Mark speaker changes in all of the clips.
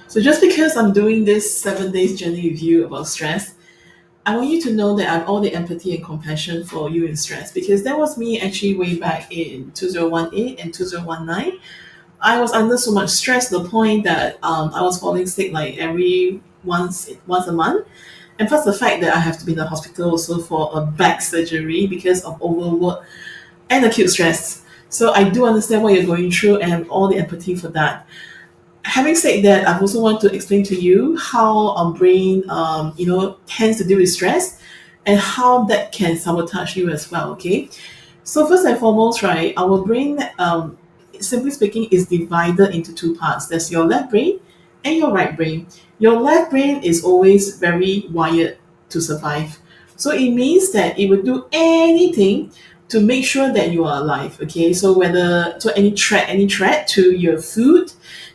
Speaker 1: So just because I'm doing this 7 days journey with you about stress, I want you to know that I have all the empathy and compassion for you in stress because that was me actually way back in 2018 and 2019. I was under so much stress to the point that I was falling sick like every once a month. And plus the fact that I have to be in the hospital also for a back surgery because of overwork and acute stress. So I do understand what you're going through and all the empathy for that. Having said that, I also want to explain to you how our brain, tends to deal with stress and how that can sabotage you as well. Okay, so first and foremost, right, our brain, simply speaking, is divided into two parts. There's your left brain and your right brain. Your left brain is always very wired to survive. So it means that it will do anything to make sure that you are alive. Okay, so whether to any threat to your food,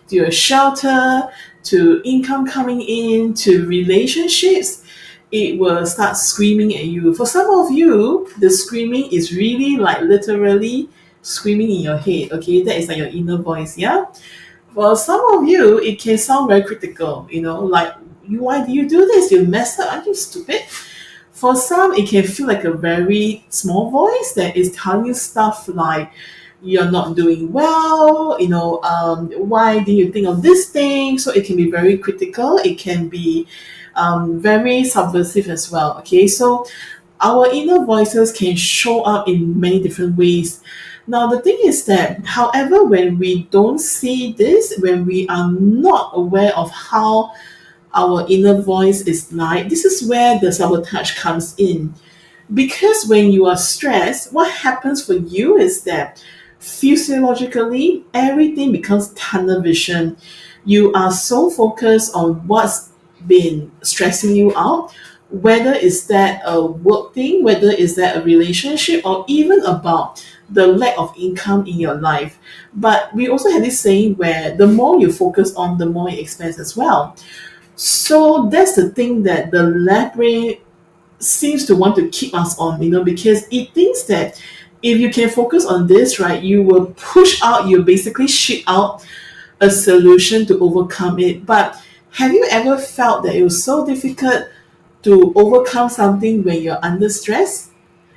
Speaker 1: to your shelter, to income coming in, to relationships, it will start screaming at you. For some of you, the screaming is really like literally screaming in your head. Okay, that is like your inner voice. Yeah. For some of you, it can sound very critical. Like, why do you do this? You messed up. Aren't you stupid? For some, it can feel like a very small voice that is telling you stuff like, you're not doing well, why do you think of this thing? So it can be very critical, it can be very subversive as well. Okay, so our inner voices can show up in many different ways. Now, the thing is that, however, when we don't see this, when we are not aware of how our inner voice is like, this is where the sabotage comes in. Because when you are stressed, what happens for you is that physiologically everything becomes tunnel vision. You are so focused on what's been stressing you out, whether is that a work thing, whether is that a relationship, or even about the lack of income in your life. But we also have this saying where the more you focus on, the more you expense as well. So that's the thing that the left brain seems to want to keep us on, because it thinks that if you can focus on this, right, you will push out, you basically shit out a solution to overcome it. But have you ever felt that it was so difficult to overcome something when you're under stress?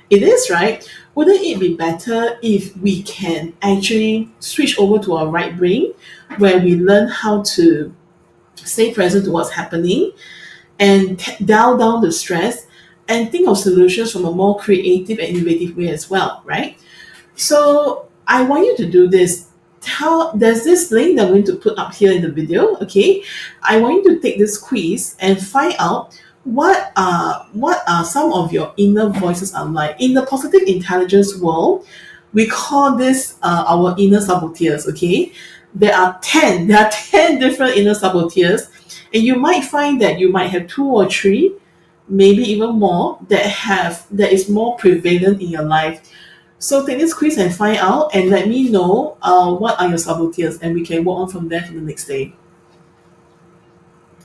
Speaker 1: It is, right? Wouldn't it be better if we can actually switch over to our right brain where we learn how to stay present to what's happening and dial down the stress and think of solutions from a more creative and innovative way as well, right? So I want you to do this. How there's this link that I'm going to put up here in the video. Okay, I want you to take this quiz and find out what are some of your inner voices are like in the positive intelligence world. We call this our inner saboteurs. Okay, there are 10 different inner saboteurs, and you might find that you might have two or three, maybe even more, that is more prevalent in your life. So take this quiz and find out and let me know what are your saboteurs, and we can work on from there for the next day.